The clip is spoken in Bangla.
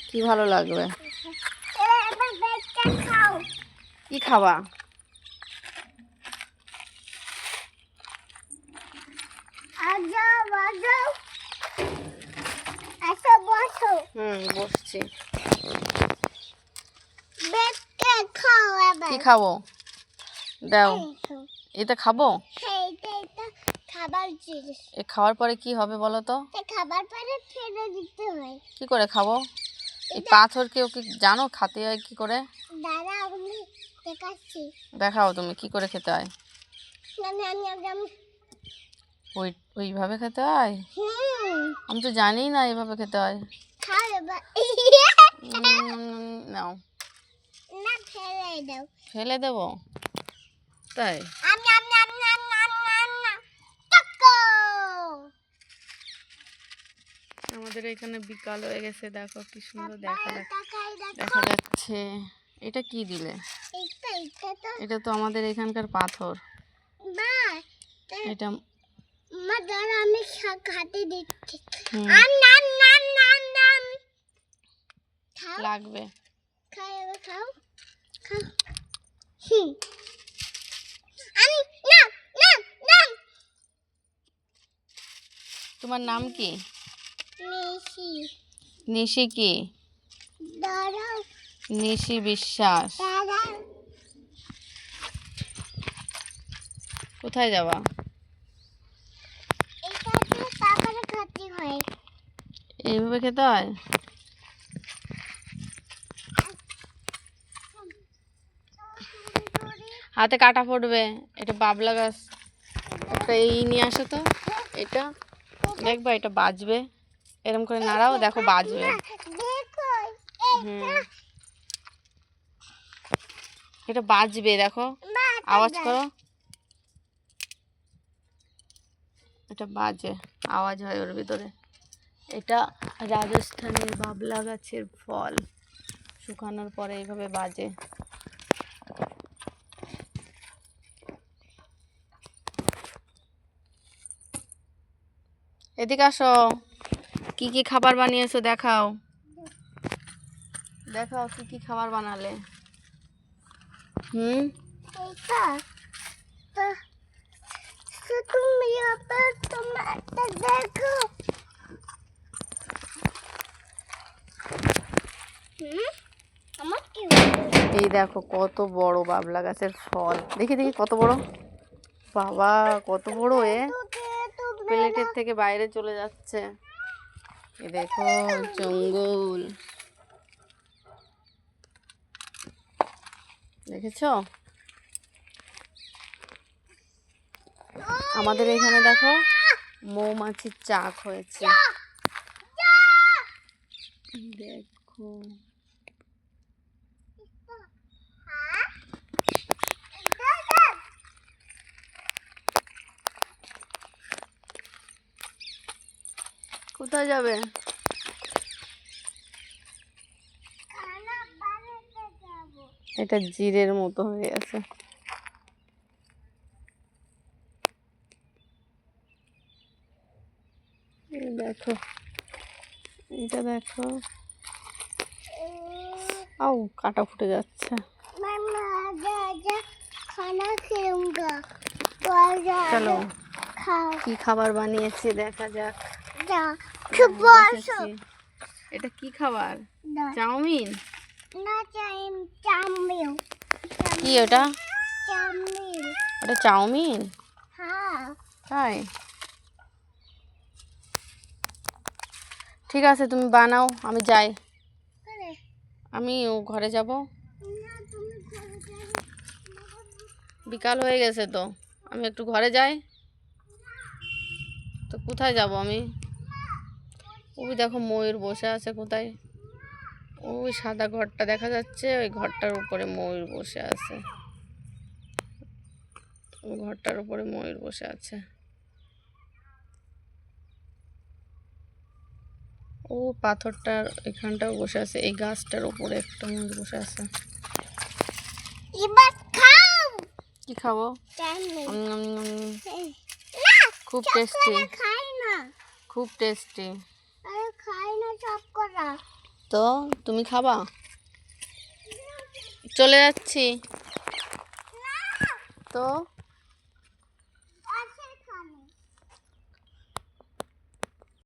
কি ভালো লাগবে? এবার বেটটা খাও। কি খাবা? আজাও আজাও আসো বসো। বসছি। বেটটা খাও এবার। কি খাবো? দাও। এই খাও। এটা খাবো? হ্যাঁ, এটা খাবার জিনিস। এ খাওয়ার পরে কি হবে বলো তো? খাবার পরে ফেলে দিতে হয়। কি করে খাবো? এই পাথর কেউ কি জানো খেতে হয় কি করে? দাদা আমি দেখাচ্ছি। দেখাও তুমি কি করে খেতে হয়। আমি ওইভাবে খেতে হয়? আমি তো জানি না এইভাবে খেতে হয়। খাও এবার। নাও। না ফেলে দাও। ফেলে দেবো? তাই? আমাদের এখানে বিকাল হয়ে গেছে, দেখো কি সুন্দর দেখা যাচ্ছে। এটা কি দিলে? এটা তো আমাদের এখানকার পাথর। এটা মা দাঁড়া আমি হাতে দিচ্ছি। লাগবে। খাও খাও খাও। তোমার নাম কি? নিশি। নিশি কি? দাঁড়াও। নিশি বিশ্বাস। দাঁড়াও। কোথায় যাবা? এটা দিয়ে তারপরে খেতে হয়। এইভাবে খেতে হয়? হাতে কাটা পড়বে। এটা বাবলা গাছ। একটা এই নিয়ে আসো তো। এটা দেখবা, এটা বাজবে। এরকম করে নাড়াও, দেখো বাজবে। এটা বাজবে, দেখো আওয়াজ করো। এটা বাজে, আওয়াজ হয় ওর ভিতরে। এটা রাজস্থানের বাবলা গাছের ফল, শুকানোর পরে এইভাবে বাজে। এদিকে আসো। কি কি খাবার বানিয়েছো দেখাও। দেখাও কি কি খাবার বানালে। তুমি তোমারটা দেখো। আমার কি এই দেখো কত বড় বাবলা গাছের ফল। দেখি দেখি কত বড়। বাবা কত বড়! প্লেটের থেকে বাইরে চলে যাচ্ছে। এই দেখো জঙ্গল, দেখেছো? আমাদের এখানে দেখো মৌমাছির চাক হয়েছে। দেখো কোথায় যাবে? এটা জিরের মতো হয়ে গেছে। দেখো এটা দেখো, আউ কাটা ফুটে যাচ্ছে। চলো কি খাবার বানিয়েছি দেখা যাক। এটা কি খাবার? চাউমিন? কি ওটা? ওটা চাউমিন? তাই? ঠিক আছে তুমি বানাও, আমি যাই। আমি ঘরে যাব। বিকাল হয়ে গেছে তো, আমি একটু ঘরে যাই। তো কোথায় যাব আমি? ওই দেখো ময়ূর বসে আছে কোথায়, ওই সাদা ঘরটা দেখা যাচ্ছে, ওই ঘরটার উপরে ময়ূর বসে আছে। ওই ঘরটার উপরে ময়ূর বসে আছে। ও পাথরটার এখানটাও বসে আছে, এই গাছটার উপরে একটা ময়ূর বসে আছে। কি খাবো? খুব টেস্টি, খুব টেস্টি। তো তুমি খাবা? চলে যাচ্ছি। তো